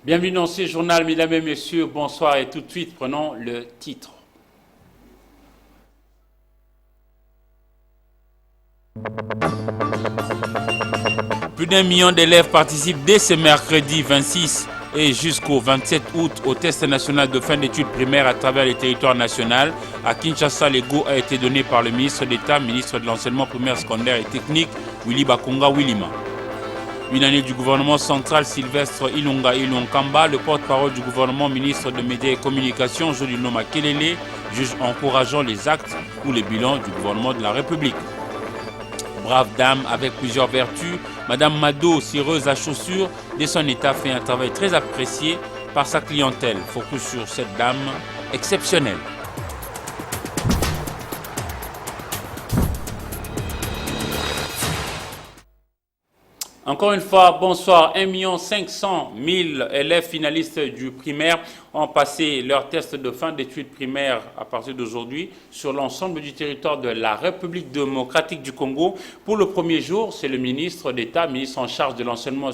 Bienvenue dans ce journal, mesdames et messieurs, bonsoir et tout de suite prenons le titre. Plus d'1 million d'élèves participent dès ce mercredi 26 et jusqu'au 27 août au test national de fin d'études primaires à travers le territoire national. À Kinshasa, le go a été donné par le ministre d'État, ministre de l'enseignement primaire, secondaire et technique, Willy Bakonga Willima. Une année du gouvernement central, Sylvestre Ilunga Ilunkamba, le porte-parole du gouvernement, ministre de Médias et Communications, Jolino Makelele, juge encourageant les actes ou les bilans du gouvernement de la République. Brave dame avec plusieurs vertus, Madame Mado, cireuse à chaussures, de son état fait un travail très apprécié par sa clientèle. Focus sur cette dame exceptionnelle. Encore une fois, bonsoir. 1 500 000 élèves finalistes du primaire ont passé leur test de fin d'études primaires à partir d'aujourd'hui sur l'ensemble du territoire de la République démocratique du Congo. Pour le premier jour, c'est le ministre d'État, ministre en charge de l'enseignement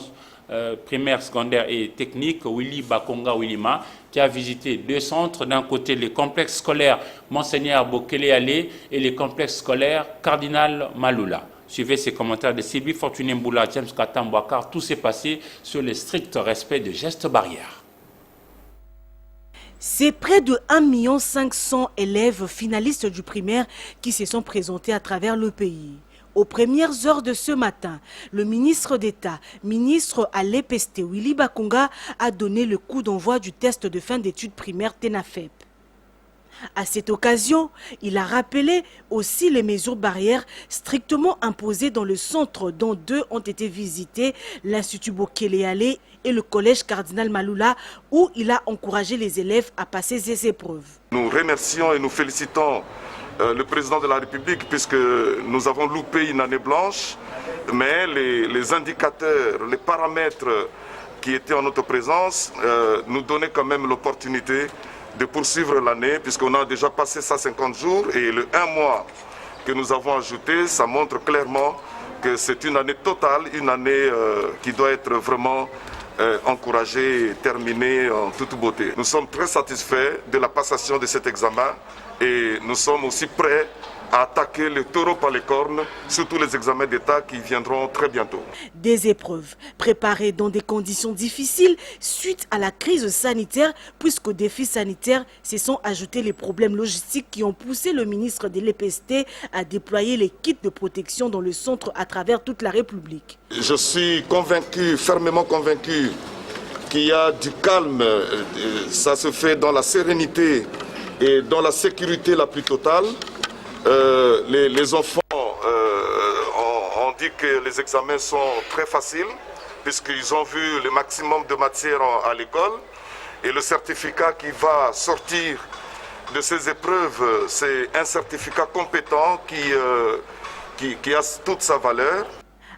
primaire, secondaire et technique, Willy Bakonga Willima, qui a visité deux centres. D'un côté, les complexes scolaires Monseigneur Bokele Allé et les complexes scolaires Cardinal Malula. Suivez ces commentaires de Sibi Fortuné Mboula, James Katambwa, car tout s'est passé sur le strict respect des gestes barrières. C'est près de 1 500 000 élèves finalistes du primaire qui se sont présentés à travers le pays. Aux premières heures de ce matin, le ministre d'État, ministre à l'EPST, Willy Bakonga, a donné le coup d'envoi du test de fin d'études primaires TENAFEP. À cette occasion, il a rappelé aussi les mesures barrières strictement imposées dans le centre dont deux ont été visités, l'Institut Bokele Allé et le collège Cardinal Malula, où il a encouragé les élèves à passer ces épreuves. Nous remercions et nous félicitons le président de la République puisque nous avons loupé une année blanche, mais les indicateurs, les paramètres qui étaient en notre présence nous donnaient quand même l'opportunité de poursuivre l'année, puisqu'on a déjà passé 150 jours et le 1 mois que nous avons ajouté, ça montre clairement que c'est une année totale, une année qui doit être vraiment encouragée et terminée en toute beauté. Nous sommes très satisfaits de la passation de cet examen et nous sommes aussi prêts à attaquer le taureau par les cornes, surtout les examens d'État qui viendront très bientôt. Des épreuves préparées dans des conditions difficiles suite à la crise sanitaire, puisqu'aux défis sanitaires se sont ajoutés les problèmes logistiques qui ont poussé le ministre de l'EPST à déployer les kits de protection dans le centre à travers toute la République. Je suis convaincu, fermement convaincu, qu'il y a du calme, ça se fait dans la sérénité et dans la sécurité la plus totale. Les enfants ont dit que les examens sont très faciles puisqu'ils ont vu le maximum de matières à l'école et le certificat qui va sortir de ces épreuves, c'est un certificat compétent qui a toute sa valeur.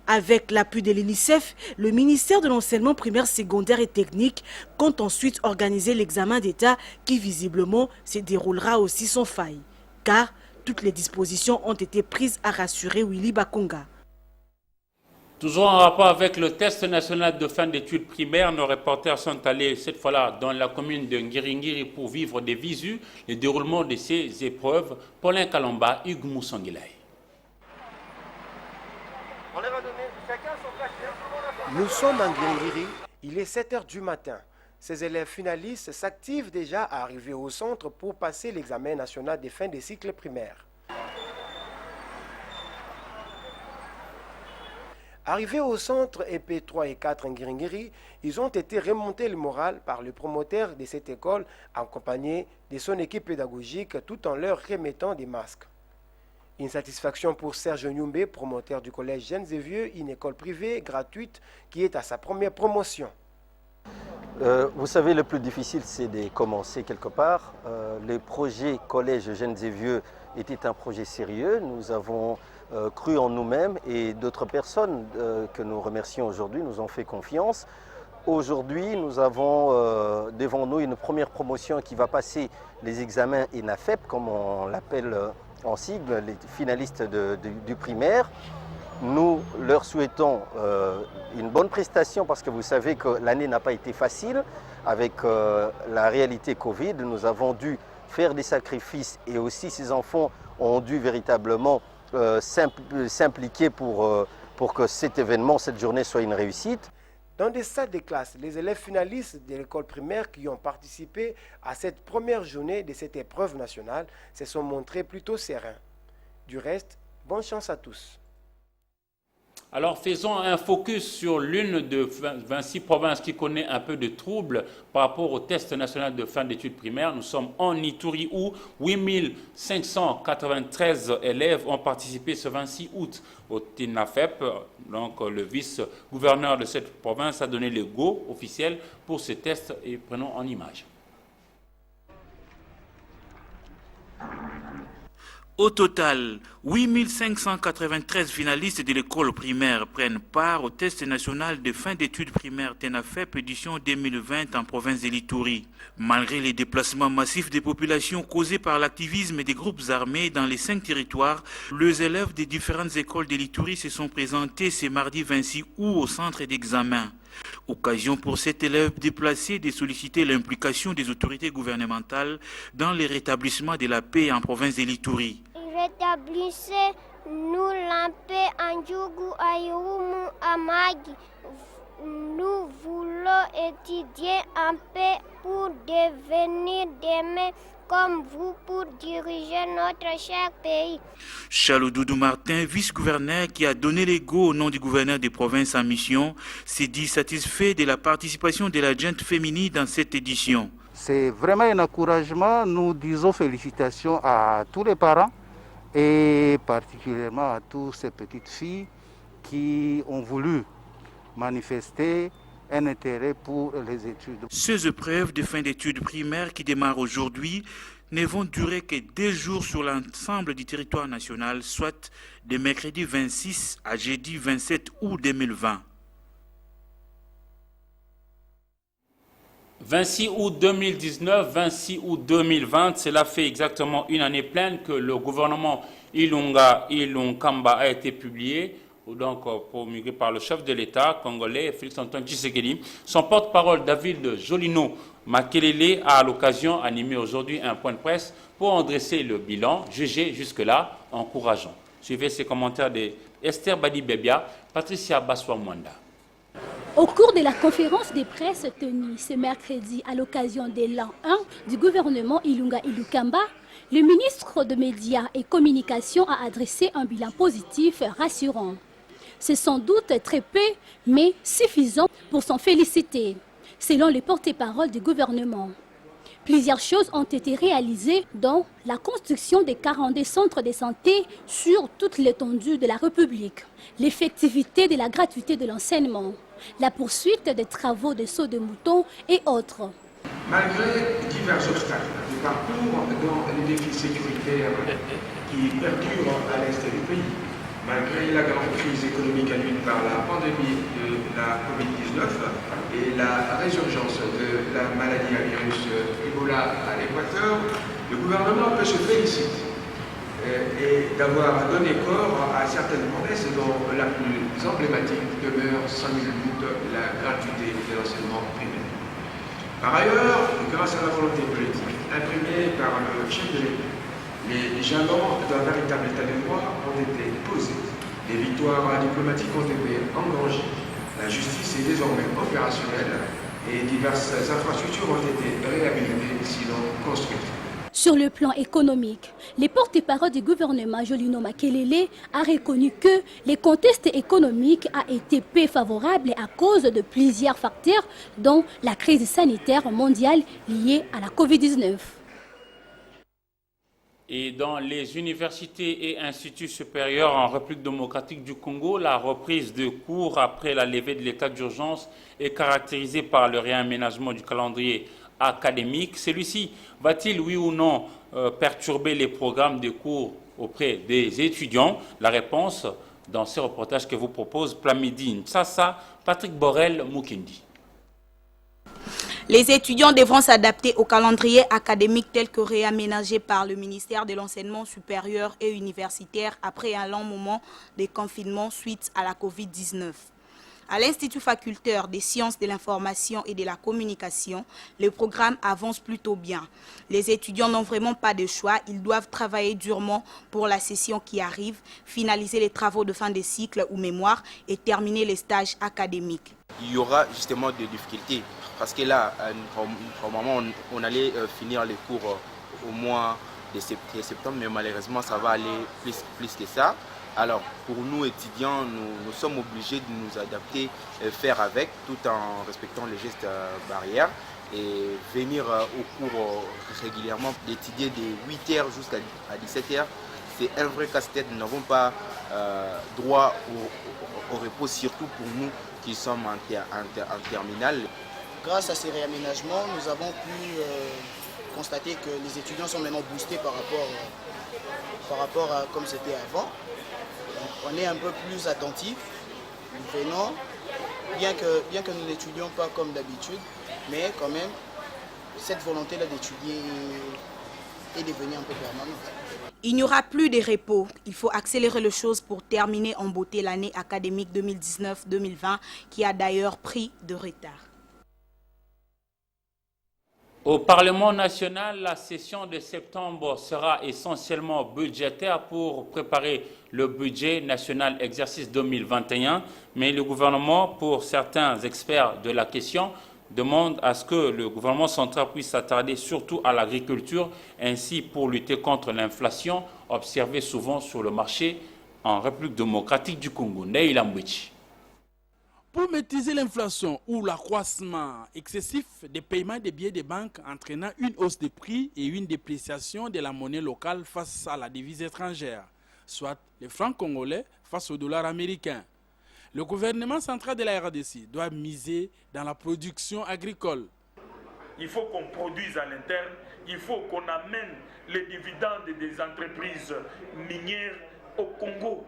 Avec l'appui de l'UNICEF, le ministère de l'enseignement primaire, secondaire et technique compte ensuite organiser l'examen d'État qui visiblement se déroulera aussi sans faille. Car toutes les dispositions ont été prises, à rassurer Willy Bakonga. Toujours en rapport avec le test national de fin d'études primaires, nos reporters sont allés cette fois-là dans la commune de Ngiringiri pour vivre des visus, le déroulement de ces épreuves. Paulin Kalamba, Hugues Moussangilay. Nous sommes en Ngiringiri, il est 7 h du matin. Ces élèves finalistes s'activent déjà à arriver au centre pour passer l'examen national des fins des cycles primaires. Arrivés au centre EP3 et 4 en Ngiringiri, ils ont été remontés le moral par le promoteur de cette école, accompagné de son équipe pédagogique, tout en leur remettant des masques. Une satisfaction pour Serge Nyumbe, promoteur du collège Jeunes et Vieux, une école privée gratuite qui est à sa première promotion. Vous savez, le plus difficile, c'est de commencer quelque part. Le projet Collège Jeunes et Vieux était un projet sérieux. Nous avons cru en nous-mêmes et d'autres personnes que nous remercions aujourd'hui nous ont fait confiance. Aujourd'hui, nous avons devant nous une première promotion qui va passer les examens ENAFEP, comme on l'appelle en sigle, les finalistes du primaire. Nous leur souhaitons une bonne prestation parce que vous savez que l'année n'a pas été facile. Avec la réalité Covid, nous avons dû faire des sacrifices et aussi ces enfants ont dû véritablement s'impliquer pour que cet événement, cette journée soit une réussite. Dans des salles de classe, les élèves finalistes de l'école primaire qui ont participé à cette première journée de cette épreuve nationale se sont montrés plutôt sereins. Du reste, bonne chance à tous. Alors faisons un focus sur l'une de 26 provinces qui connaît un peu de troubles par rapport au test national de fin d'études primaires. Nous sommes en Ituri où 8593 élèves ont participé ce 26 août au TINAFEP. Donc le vice-gouverneur de cette province a donné le go officiel pour ce test et prenons en image. Au total, 8593 finalistes de l'école primaire prennent part au test national de fin d'études primaires TENAFEP édition 2020 en province de l'Ituri. Malgré les déplacements massifs des populations causés par l'activisme des groupes armés dans les 5 territoires, les élèves des différentes écoles de l'Ituri se sont présentés ce mardi 26 août au centre d'examen. Occasion pour cet élève déplacé de solliciter l'implication des autorités gouvernementales dans le rétablissement de la paix en province de l'Ituri. Rétablissez-nous la paix en Djougou, Aïoumou, Amagi. Nous voulons étudier en paix pour devenir demain comme vous pour diriger notre cher pays. Charles Doudou Martin, vice-gouverneur qui a donné les go au nom du gouverneur des provinces en mission, s'est dit satisfait de la participation de la gente féminine dans cette édition. C'est vraiment un encouragement. Nous disons félicitations à tous les parents et particulièrement à toutes ces petites filles qui ont voulu manifester un intérêt pour les études. Ces épreuves de fin d'études primaires qui démarrent aujourd'hui ne vont durer que 2 jours sur l'ensemble du territoire national, soit de mercredi 26 à jeudi 27 août 2020. 26 août 2019, 26 août 2020, cela fait exactement une année pleine que le gouvernement Ilunkamba a été publié, donc promulgué par le chef de l'État congolais, Félix-Antoine Tshisekedi. Son porte-parole, David Jolino Makelele, a à l'occasion animé aujourd'hui un point de presse pour en dresser le bilan, jugé jusque-là encourageant. Suivez ces commentaires d'Esther Badi-Bebia, Patricia Baswa-Mwanda. Au cours de la conférence de presse tenue ce mercredi à l'occasion de l'an 1 du gouvernement Ilunga Ilukamba, le ministre de Médias et Communications a adressé un bilan positif rassurant. C'est sans doute très peu, mais suffisant pour s'en féliciter, selon les porte-parole du gouvernement. Plusieurs choses ont été réalisées, dont la construction de 42 centres de santé sur toute l'étendue de la République, l'effectivité de la gratuité de l'enseignement, la poursuite des travaux de sauts de moutons et autres. Malgré divers obstacles du parcours dans les défis sécuritaires qui perdurent à l'est du pays, malgré la grande crise économique induite par la pandémie de la Covid-19 et la résurgence de la maladie à virus Ebola à l'Équateur, le gouvernement peut se féliciter et d'avoir donné corps à certaines promesses dont la plus emblématique demeure sans nul doute la gratuité de l'enseignement primaire. Par ailleurs, grâce à la volonté politique imprimée par le chef de l'État, les jalons d'un véritable état de droit ont été posés. Les victoires diplomatiques ont été engrangées. La justice est désormais opérationnelle et diverses infrastructures ont été réhabilitées, sinon construites. Sur le plan économique, le porte-parole du gouvernement Jolino Makelele a reconnu que le contexte économique a été peu favorable à cause de plusieurs facteurs, dont la crise sanitaire mondiale liée à la Covid-19. Et dans les universités et instituts supérieurs en République démocratique du Congo, la reprise de cours après la levée de l'état d'urgence est caractérisée par le réaménagement du calendrier académique. Celui-ci va-t-il, oui ou non, perturber les programmes de cours auprès des étudiants? La réponse dans ce reportage que vous propose Plamidine Sassa, Patrick Borel, Mukendi. Les étudiants devront s'adapter au calendrier académique tel que réaménagé par le ministère de l'Enseignement supérieur et universitaire après un long moment de confinement suite à la Covid-19. À l'Institut facultaire des sciences de l'information et de la communication, le programme avance plutôt bien. Les étudiants n'ont vraiment pas de choix, ils doivent travailler durement pour la session qui arrive, finaliser les travaux de fin de cycle ou mémoire et terminer les stages académiques. Il y aura justement des difficultés parce que là, normalement, on allait finir les cours au mois de septembre, mais malheureusement, ça va aller plus que ça. Alors, pour nous étudiants, nous sommes obligés de nous adapter, faire avec, tout en respectant les gestes barrières et venir au cours régulièrement, d'étudier de 8h jusqu'à 17h. C'est un vrai casse-tête, nous n'avons pas droit au repos, surtout pour nous qui sommes en terminale. Grâce à ces réaménagements, nous avons pu constater que les étudiants sont maintenant boostés par rapport à comme c'était avant. On est un peu plus attentifs, nous venons, bien que nous n'étudions pas comme d'habitude, mais quand même, cette volonté-là d'étudier est devenue un peu permanente. Il n'y aura plus de repos. Il faut accélérer les choses pour terminer en beauté l'année académique 2019-2020 qui a d'ailleurs pris de retard. Au Parlement national, la session de septembre sera essentiellement budgétaire pour préparer le budget national exercice 2021. Mais le gouvernement, pour certains experts de la question, demande à ce que le gouvernement central puisse s'attarder surtout à l'agriculture, ainsi pour lutter contre l'inflation observée souvent sur le marché en République démocratique du Congo. Neila Mbouchi. Pour maîtriser l'inflation ou l'accroissement excessif des paiements des billets de banque entraînant une hausse des prix et une dépréciation de la monnaie locale face à la devise étrangère, soit le franc congolais face au dollar américain. Le gouvernement central de la RDC doit miser dans la production agricole. Il faut qu'on produise à l'interne, il faut qu'on amène les dividendes des entreprises minières au Congo.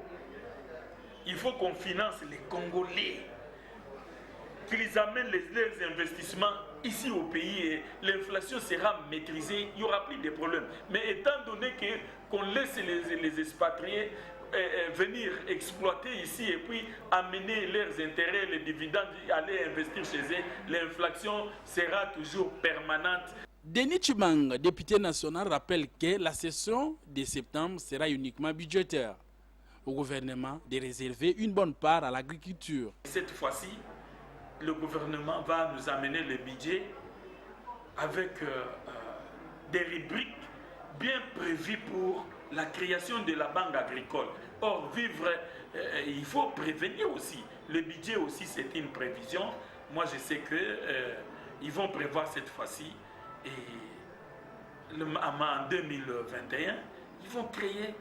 Il faut qu'on finance les Congolais, qu'ils amènent leurs investissements ici au pays et l'inflation sera maîtrisée, il n'y aura plus de problèmes. Mais étant donné qu'on laisse les expatriés venir exploiter ici et puis amener leurs intérêts, les dividendes, aller investir chez eux, l'inflation sera toujours permanente. Denis Chibang, député national, rappelle que la session de septembre sera uniquement budgétaire. Au gouvernement de réserver une bonne part à l'agriculture. Cette fois-ci, le gouvernement va nous amener le budget avec des rubriques bien prévues pour la création de la banque agricole. Or, il faut prévenir aussi. Le budget aussi, c'est une prévision. Moi, je sais qu'ils vont prévoir cette fois-ci. Et en 2021, ils vont créer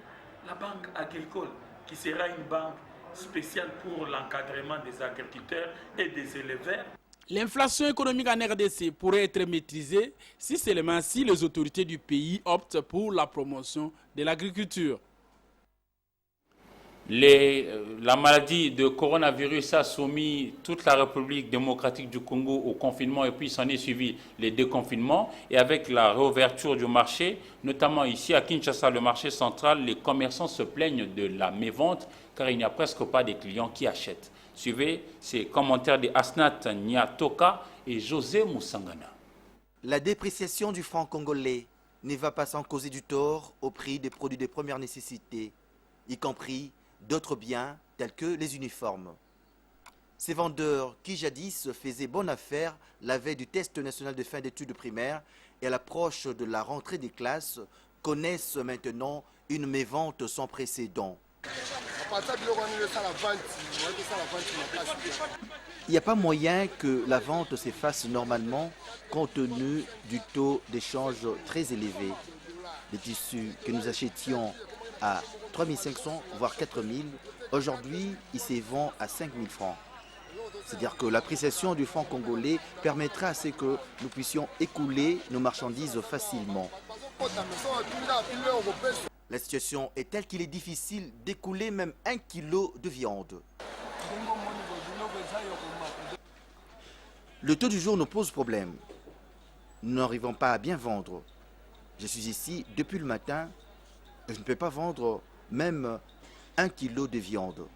la banque agricole, qui sera une banque spéciale pour l'encadrement des agriculteurs et des éleveurs. L'inflation économique en RDC pourrait être maîtrisée si seulement si les autorités du pays optent pour la promotion de l'agriculture. La maladie de coronavirus a soumis toute la République démocratique du Congo au confinement et puis s'en est suivi les déconfinements. Et avec la réouverture du marché, notamment ici à Kinshasa, le marché central, les commerçants se plaignent de la mévente car il n'y a presque pas de clients qui achètent. Suivez ces commentaires de Asnat Nyatoka et José Moussangana. La dépréciation du franc congolais ne va pas sans causer du tort au prix des produits de première nécessité, y compris d'autres biens tels que les uniformes. Ces vendeurs qui jadis faisaient bonne affaire la veille du test national de fin d'études primaires et à l'approche de la rentrée des classes connaissent maintenant une mévente sans précédent. Il n'y a pas moyen que la vente s'efface normalement compte tenu du taux d'échange très élevé. Des tissus que nous achetions à 3500 voire 4000, aujourd'hui ils se vendent à 5000 francs. C'est-à-dire que l'appréciation du franc congolais permettra à ce que nous puissions écouler nos marchandises facilement. La situation est telle qu'il est difficile d'écouler même 1 kilo de viande. Le taux du jour nous pose problème. Nous n'arrivons pas à bien vendre. Je suis ici depuis le matin et je ne peux pas vendre même 1 kilo de viande.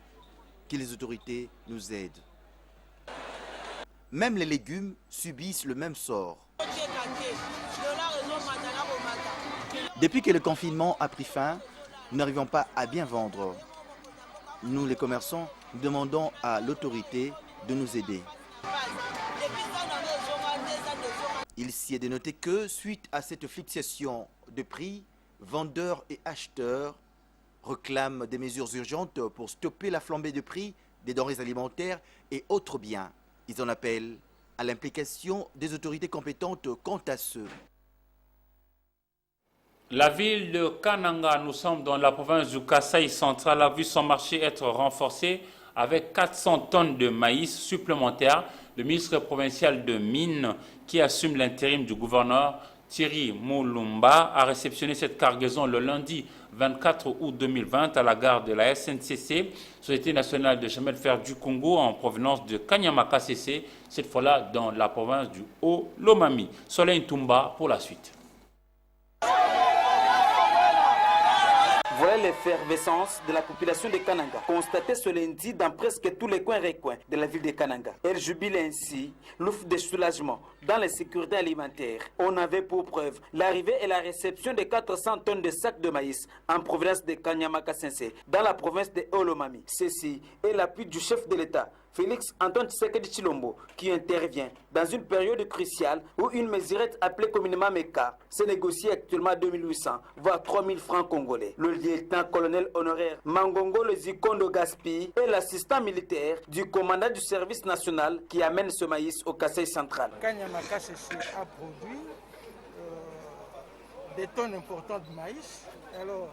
Que les autorités nous aident. Même les légumes subissent le même sort. Depuis que le confinement a pris fin, nous n'arrivons pas à bien vendre. Nous, les commerçants, nous demandons à l'autorité de nous aider. Il s'y est de noter que, suite à cette fluctuation de prix, vendeurs et acheteurs réclament des mesures urgentes pour stopper la flambée de prix des denrées alimentaires et autres biens. Ils en appellent à l'implication des autorités compétentes quant à ceux. La ville de Kananga, nous sommes dans la province du Kasaï central, a vu son marché être renforcé avec 400 tonnes de maïs supplémentaires. Le ministre provincial de Mines, qui assume l'intérim du gouverneur Thierry Moulumba, a réceptionné cette cargaison le lundi 24 août 2020 à la gare de la SNCC, Société nationale de chemin de fer du Congo, en provenance de Kanyamaka CC, cette fois-là dans la province du Haut-Lomami. Soleil Ntumba pour la suite. Voilà l'effervescence de la population de Kananga, constatée ce lundi dans presque tous les coins et recoins de la ville de Kananga. Elle jubile ainsi l'offre de soulagement dans la sécurité alimentaire. On avait pour preuve l'arrivée et la réception de 400 tonnes de sacs de maïs en provenance de Kanyamaka Sensé, dans la province de Olomami. Ceci est l'appui du chef de l'État, Félix Antoine Tshisekedi Tshilombo, qui intervient dans une période cruciale où une mesurette appelée communément MECA se négocie actuellement à 2800, voire 3000 francs congolais. Le lieutenant-colonel honoraire Mangongo Lezikondo Gaspi est l'assistant militaire du commandant du service national qui amène ce maïs au Kasaï central. Kanyamaka a produit des tonnes importantes de maïs. Alors,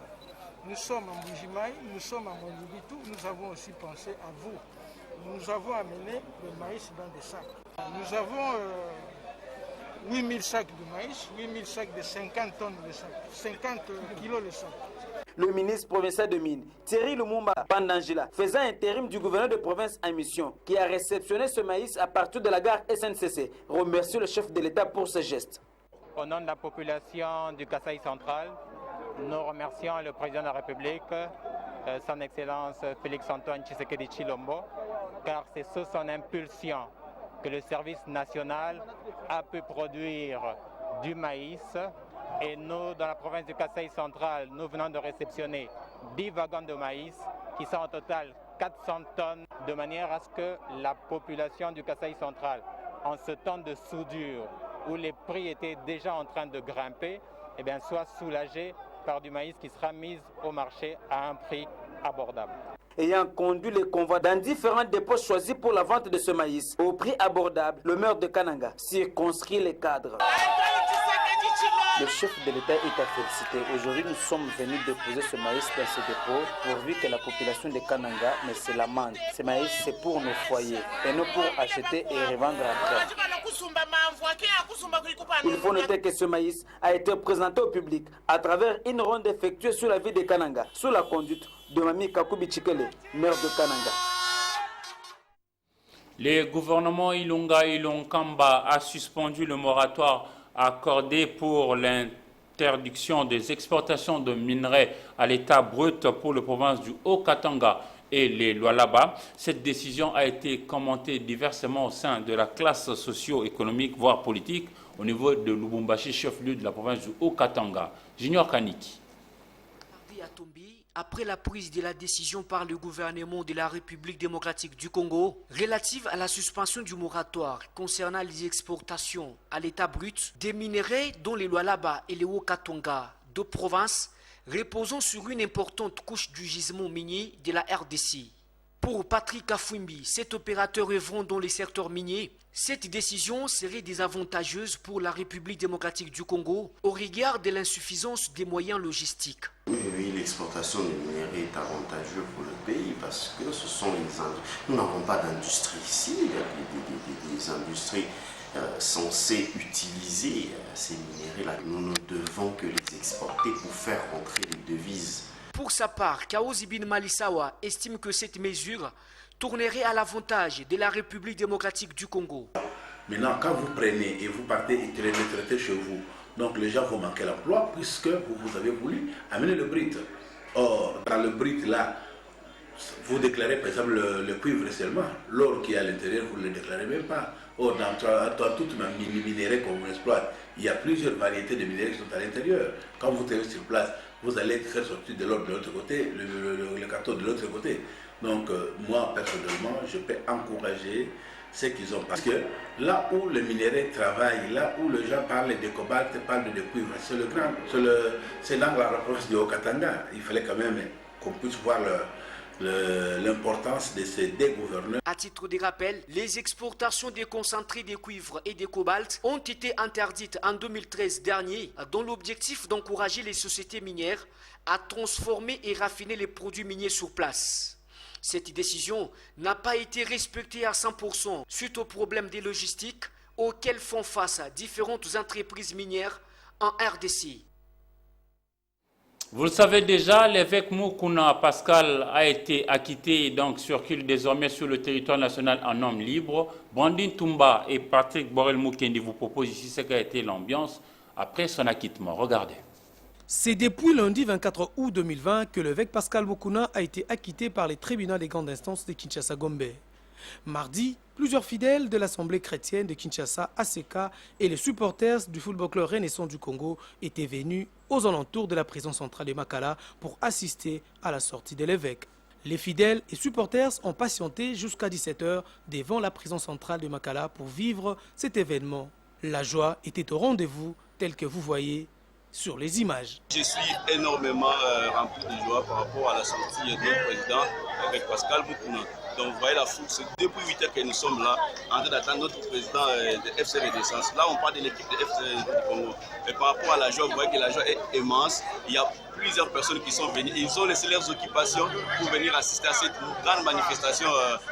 nous sommes en Bujimaï, nous sommes en Mondibitou, nous avons aussi pensé à vous. Nous avons amené le maïs dans des sacs. Nous avons 8000 sacs de maïs, 8000 sacs de 50 tonnes de sacs, 50 kilos de sacs. Le ministre provincial de Mines, Thierry Lumumba Pandangila, faisant intérim du gouverneur de province en mission, qui a réceptionné ce maïs à partir de la gare SNCC, remercie le chef de l'État pour ce geste. Au nom de la population du Kasaï central, nous remercions le président de la République, son Excellence Félix Antoine Tshisekedi Tshilombo, car c'est sous son impulsion que le service national a pu produire du maïs. Et nous, dans la province du Kasaï central, nous venons de réceptionner 10 wagons de maïs qui sont au total 400 tonnes, de manière à ce que la population du Kasaï central, en ce temps de soudure où les prix étaient déjà en train de grimper, eh bien, soit soulagée par du maïs qui sera mis au marché à un prix abordable. Ayant conduit les convois dans différents dépôts choisis pour la vente de ce maïs au prix abordable, le maire de Kananga circonscrit les cadres. Le chef de l'État est à féliciter. Aujourd'hui, nous sommes venus déposer ce maïs dans ce dépôt pourvu que la population de Kananga ne se lamente. Ce maïs, c'est pour nos foyers et non pour acheter et revendre après. Il faut noter que ce maïs a été présenté au public à travers une ronde effectuée sur la ville de Kananga, sous la conduite de Mami Kakubi Tshikele, maire de Kananga. Le gouvernement Ilunga Ilunkamba a suspendu le moratoire accordé pour l'interdiction des exportations de minerais à l'état brut pour la province du Haut-Katanga et les Lualaba. Cette décision a été commentée diversement au sein de la classe socio-économique, voire politique, au niveau de Lubumbashi, chef-lieu de la province du Haut-Katanga. Junior Kaniki. Après la prise de la décision par le gouvernement de la République démocratique du Congo relative à la suspension du moratoire concernant les exportations à l'état brut des minerais dont les Lualaba et les Haut-Katanga, deux provinces reposant sur une importante couche du gisement minier de la RDC. Pour Patrick Afouimbi, cet opérateur œuvrant dans les secteurs miniers, cette décision serait désavantageuse pour la République démocratique du Congo au regard de l'insuffisance des moyens logistiques. Oui, l'exportation du minerai est avantageuse pour le pays parce que ce sont les industries. Nous n'avons pas d'industrie ici, il y a des industries censées utiliser ces minéraux-là. Nous ne devons que les exporter pour faire rentrer les devises. Pour sa part, Kaozi Bin Malisawa estime que cette mesure tournerait à l'avantage de la République démocratique du Congo. Maintenant, quand vous prenez et vous partez et traitez chez vous, donc les gens vont manquer l'emploi puisque vous avez voulu amener le brut. Or, dans le brut là, vous déclarez par exemple le cuivre seulement. L'or qui est à l'intérieur, vous ne le déclarez même pas. Or, dans toute ma minerai qu'on exploite, il y a plusieurs variétés de minéraux qui sont à l'intérieur. Quand vous êtes sur place, vous allez faire sortir de l'or de l'autre côté, le carton de l'autre côté. Donc, moi, personnellement, je peux encourager ce qu'ils ont. Parce que là où le minerai travaille, là où les gens parlent de cobalt, parlent de cuivre, c'est dans la rapproche du Haut-Katanga. Il fallait quand même qu'on puisse voir l'importance de ces deux gouverneurs. À titre de rappel, les exportations des concentrés de cuivre et de cobalt ont été interdites en 2013 dernier dans l'objectif d'encourager les sociétés minières à transformer et raffiner les produits miniers sur place. Cette décision n'a pas été respectée à 100% suite aux problèmes de logistique auxquels font face différentes entreprises minières en RDC. Vous le savez déjà, l'évêque Moukouna Pascal a été acquitté et donc circule désormais sur le territoire national en homme libre. Brandine Toumba et Patrick Borel-Moukendi vous proposent ici ce qu'a été l'ambiance après son acquittement. Regardez. C'est depuis lundi 24 août 2020 que l'évêque Pascal Moukouna a été acquitté par les tribunaux des grandes instances de Kinshasa-Gombe. Mardi, plusieurs fidèles de l'Assemblée chrétienne de Kinshasa, ACK, et les supporters du Football Club Renaissance du Congo étaient venus aux alentours de la prison centrale de Makala pour assister à la sortie de l'évêque. Les fidèles et supporters ont patienté jusqu'à 17 h devant la prison centrale de Makala pour vivre cet événement. La joie était au rendez-vous, tel que vous voyez sur les images. Je suis énormément rempli de joie par rapport à la sortie de notre président avec Pascal Moukouna. Donc vous voyez la foule, c'est depuis 8 heures que nous sommes là, en train d'attendre notre président de FC Renaissance. Là on parle de l'équipe de FC du Congo. Mais par rapport à la joie, vous voyez que la joie est immense. Il y a plusieurs personnes qui sont venues. Ils ont laissé leurs occupations pour venir assister à cette grande manifestation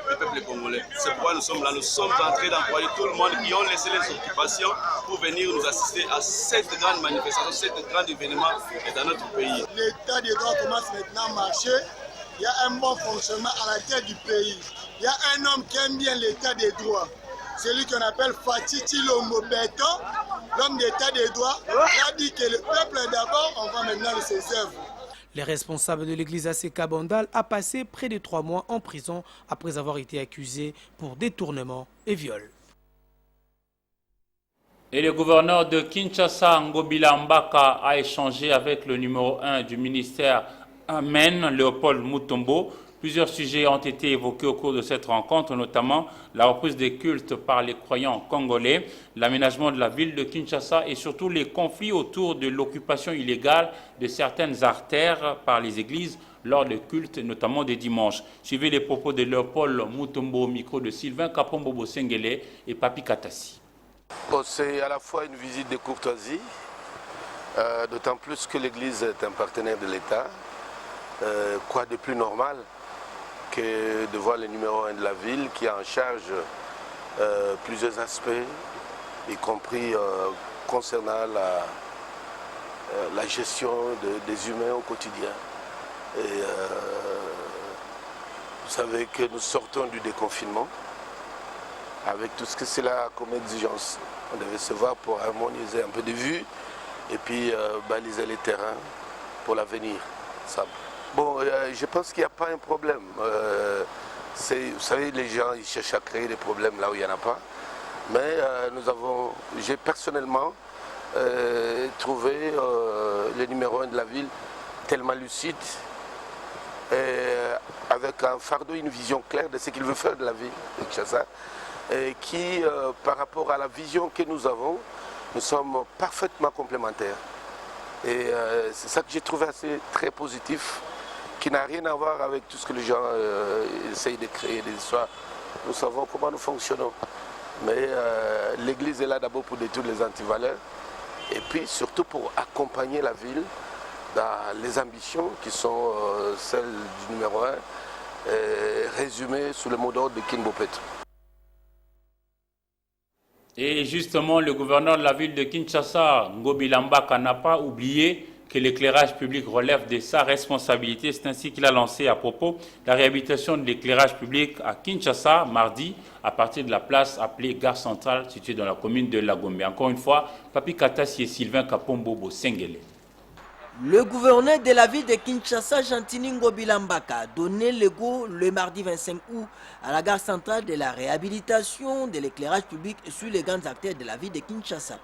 du peuple congolais. C'est pourquoi nous sommes là. Nous sommes en train d'envoyer tout le monde qui ont laissé leurs occupations pour venir nous assister à cette grande manifestation, cet grand événement dans notre pays. L'état des droits commence maintenant à marcher. Il y a un bon fonctionnement à la tête du pays. Il y a un homme qui aime bien l'état des droits. Celui qu'on appelle Fatih Tshilombo Beto, l'homme d'état des droits. Il a dit que le peuple est d'abord, on va maintenant ses œuvres. Les responsables de l'église ACK Bandal a passé près de 3 mois en prison après avoir été accusé pour détournement et viol. Et le gouverneur de Kinshasa, Ngobila Mbaka, a échangé avec le numéro 1 du ministère Amen, Léopold Mutombo. Plusieurs sujets ont été évoqués au cours de cette rencontre, notamment la reprise des cultes par les croyants congolais, l'aménagement de la ville de Kinshasa et surtout les conflits autour de l'occupation illégale de certaines artères par les églises lors des cultes, notamment des dimanches. Suivez les propos de Léopold Mutombo au micro de Sylvain Kapombo Sengele et Papi Katasi. C'est à la fois une visite de courtoisie, d'autant plus que l'Église est un partenaire de l'État. Quoi de plus normal que de voir le numéro 1 de la ville qui a en charge plusieurs aspects, y compris concernant la gestion des humains au quotidien. Et, vous savez que nous sortons du déconfinement avec tout ce que cela a comme exigence. On devait se voir pour harmoniser un peu de vue et puis baliser les terrains pour l'avenir. Bon, je pense qu'il n'y a pas un problème. Vous savez, les gens ils cherchent à créer des problèmes là où il n'y en a pas. Mais j'ai personnellement trouvé le numéro 1 de la ville tellement lucide, avec un fardeau, une vision claire de ce qu'il veut faire de la ville de Kinshasa, qui, par rapport à la vision que nous avons, nous sommes parfaitement complémentaires. Et c'est ça que j'ai trouvé assez très positif, qui n'a rien à voir avec tout ce que les gens essayent de créer, des histoires. Nous savons comment nous fonctionnons. Mais l'Église est là d'abord pour détruire les antivaleurs et puis surtout pour accompagner la ville dans les ambitions qui sont celles du numéro 1, résumées sous le mot d'ordre de Kinbopeto. Et justement, le gouverneur de la ville de Kinshasa, Ngobi Lambaka, n'a pas oublié que l'éclairage public relève de sa responsabilité. C'est ainsi qu'il a lancé à propos la réhabilitation de l'éclairage public à Kinshasa, mardi, à partir de la place appelée Gare Centrale, située dans la commune de Lagombe. Encore une fois, Papi Katassi et Sylvain Kapombobo Sengele. Le gouverneur de la ville de Kinshasa, Gentini Ngobi Lambaka, a donné le go le mardi 25 août à la gare centrale de la réhabilitation de l'éclairage public sur les grands acteurs de la ville de Kinshasa.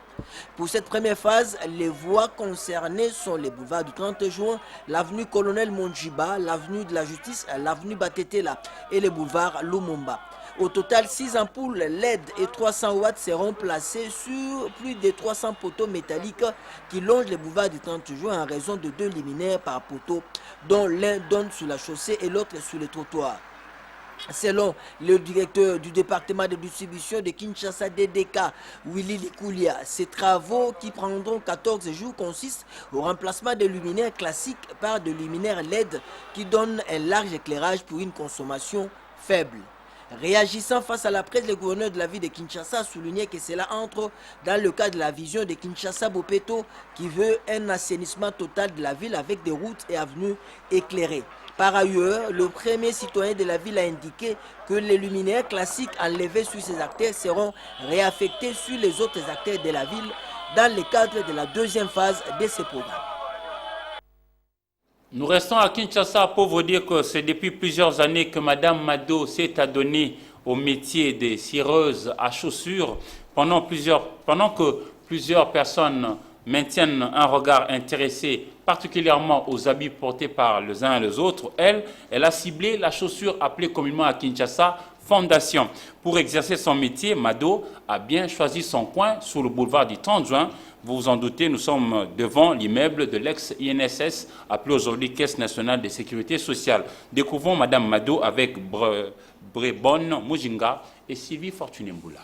Pour cette première phase, les voies concernées sont les boulevards du 30 juin, l'avenue Colonel Monjiba, l'avenue de la Justice, l'avenue Batetela et le boulevard Lumumba. Au total, 6 ampoules LED et 300 watts seront placées sur plus de 300 poteaux métalliques qui longent les boulevards du 30 juin en raison de 2 luminaires par poteau, dont l'un donne sur la chaussée et l'autre sur le trottoir. Selon le directeur du département de distribution de Kinshasa DDK, Willy Likoulia, ces travaux qui prendront 14 jours consistent au remplacement des luminaires classiques par des luminaires LED qui donnent un large éclairage pour une consommation faible. Réagissant face à la presse, le gouverneur de la ville de Kinshasa a souligné que cela entre dans le cadre de la vision de Kinshasa Bopeto qui veut un assainissement total de la ville avec des routes et avenues éclairées. Par ailleurs, le premier citoyen de la ville a indiqué que les luminaires classiques enlevés sur ces acteurs seront réaffectés sur les autres acteurs de la ville dans le cadre de la deuxième phase de ce programme. Nous restons à Kinshasa pour vous dire que c'est depuis plusieurs années que Mme Mado s'est adonnée au métier de cireuse à chaussures. Pendant que plusieurs personnes maintiennent un regard intéressé particulièrement aux habits portés par les uns et les autres, elle a ciblé la chaussure appelée communément à Kinshasa Fondation. Pour exercer son métier, Mado a bien choisi son coin sur le boulevard du 30 juin. Vous vous en doutez, nous sommes devant l'immeuble de l'ex-INSS, appelé aujourd'hui Caisse nationale de sécurité sociale. Découvrons Mme Mado avec Brebonne Mujinga et Sylvie Fortuné-Mboula.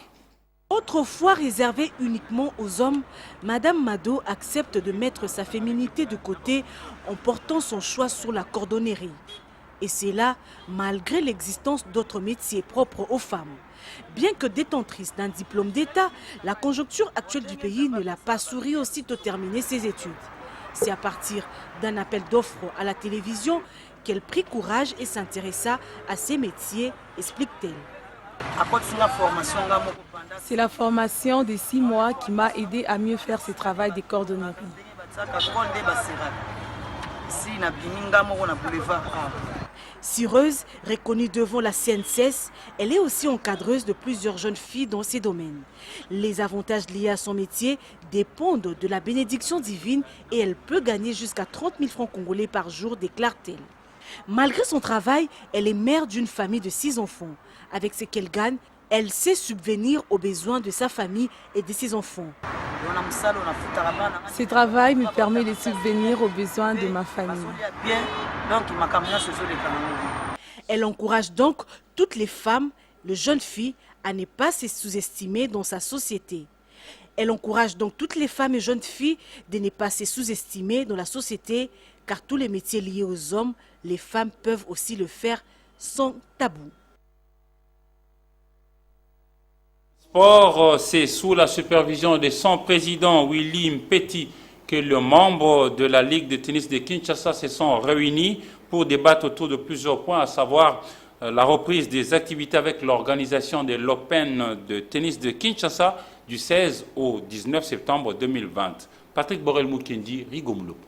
Autrefois réservée uniquement aux hommes, Mme Mado accepte de mettre sa féminité de côté en portant son choix sur la cordonnerie. Et c'est là, malgré l'existence d'autres métiers propres aux femmes. Bien que détentrice d'un diplôme d'État, la conjoncture actuelle du pays ne l'a pas souri aussitôt terminé ses études. C'est à partir d'un appel d'offres à la télévision qu'elle prit courage et s'intéressa à ces métiers, explique-t-elle. C'est la formation de 6 mois qui m'a aidé à mieux faire ce travail de cordonnerie. Cireuse, reconnue devant la CNCS, elle est aussi encadreuse de plusieurs jeunes filles dans ces domaines. Les avantages liés à son métier dépendent de la bénédiction divine et elle peut gagner jusqu'à 30 000 francs congolais par jour, déclare-t-elle. Malgré son travail, elle est mère d'une famille de 6 enfants. Avec ce qu'elle gagne, elle sait subvenir aux besoins de sa famille et de ses enfants. Ce travail me permet de subvenir aux besoins de ma famille. Elle encourage donc toutes les femmes, les jeunes filles, à ne pas se sous-estimer dans sa société. Elle encourage donc toutes les femmes et jeunes filles de ne pas se sous-estimer dans la société, car tous les métiers liés aux hommes, les femmes peuvent aussi le faire sans tabou. Sport, c'est sous la supervision de son président Willy Mpeti que les membres de la Ligue de tennis de Kinshasa se sont réunis pour débattre autour de plusieurs points, à savoir la reprise des activités avec l'organisation de l'Open de tennis de Kinshasa du 16 au 19 septembre 2020. Patrick Borel-Moukendi, Rigomlopo.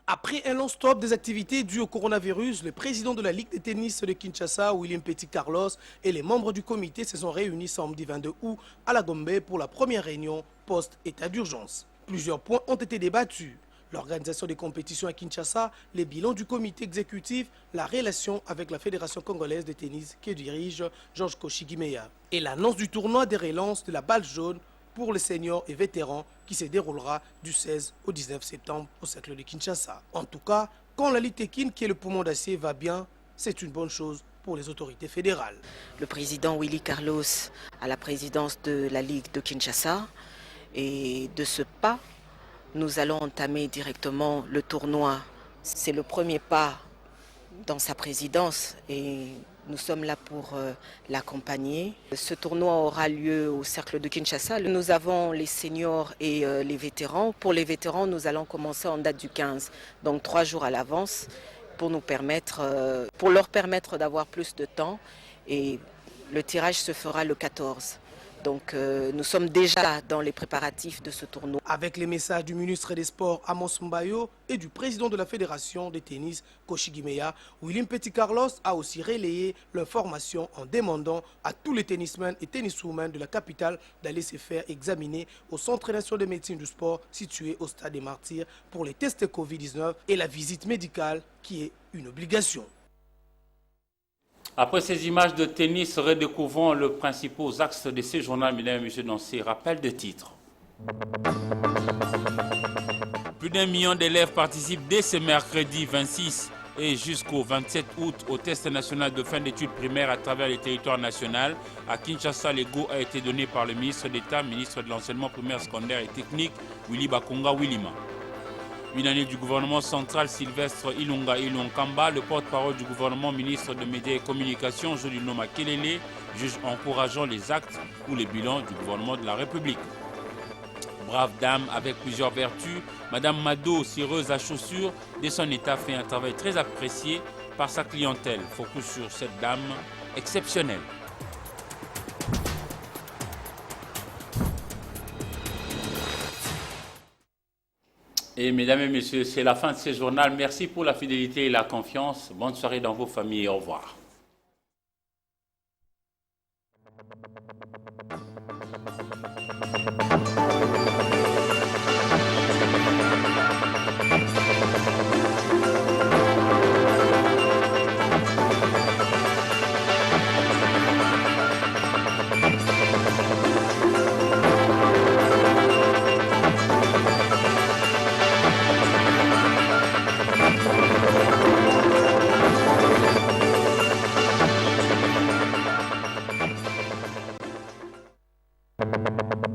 Après un long stop des activités dues au coronavirus, le président de la Ligue de tennis de Kinshasa, William Petit Carlos, et les membres du comité se sont réunis samedi 22 août à la Gombe pour la première réunion post-état d'urgence. Plusieurs points ont été débattus. L'organisation des compétitions à Kinshasa, les bilans du comité exécutif, la relation avec la Fédération congolaise de tennis que dirige Georges Koshigimeya et l'annonce du tournoi des relances de la balle jaune pour les seniors et vétérans qui se déroulera du 16 au 19 septembre au cercle de Kinshasa. En tout cas, Quand la Ligue Tekin, qui est le poumon d'acier, va bien, c'est une bonne chose pour les autorités fédérales. Le président Willy Carlos à la présidence de la Ligue de Kinshasa. Et de ce pas, nous allons entamer directement le tournoi. C'est le premier pas dans sa présidence et nous sommes là pour l'accompagner. Ce tournoi aura lieu au Cercle de Kinshasa. Nous avons les seniors et les vétérans. Pour les vétérans, nous allons commencer en date du 15, donc 3 jours à l'avance pour leur permettre d'avoir plus de temps. Et le tirage se fera le 14. Donc nous sommes déjà dans les préparatifs de ce tournoi. Avec les messages du ministre des Sports Amos Mbayo et du président de la Fédération de tennis Koshi Gimeya, William Petit-Carlos a aussi relayé l'information en demandant à tous les tennismen et tenniswomen de la capitale d'aller se faire examiner au Centre national de médecine du sport situé au Stade des Martyrs pour les tests Covid-19 et la visite médicale qui est une obligation. Après ces images de tennis, redécouvrons les principaux axes de ces journaux, mesdames et messieurs, dans ces rappels de titres. Plus d'1 million d'élèves participent dès ce mercredi 26 et jusqu'au 27 août au test national de fin d'études primaires à travers les territoires nationaux. À Kinshasa, le go a été donné par le ministre d'État, ministre de l'enseignement primaire, secondaire et technique, Willy Bakonga Willima. Une année du gouvernement central Sylvestre Ilunga Ilunkamba, le porte-parole du gouvernement, ministre de Médias et Communications, Jolino Makelele, juge encourageant les actes ou les bilans du gouvernement de la République. Brave dame avec plusieurs vertus, Madame Mado, cireuse à chaussures, de son état fait un travail très apprécié par sa clientèle. Focus sur cette dame exceptionnelle. Et mesdames et messieurs, c'est la fin de ce journal. Merci pour la fidélité et la confiance. Bonne soirée dans vos familles. Au revoir. Thank you.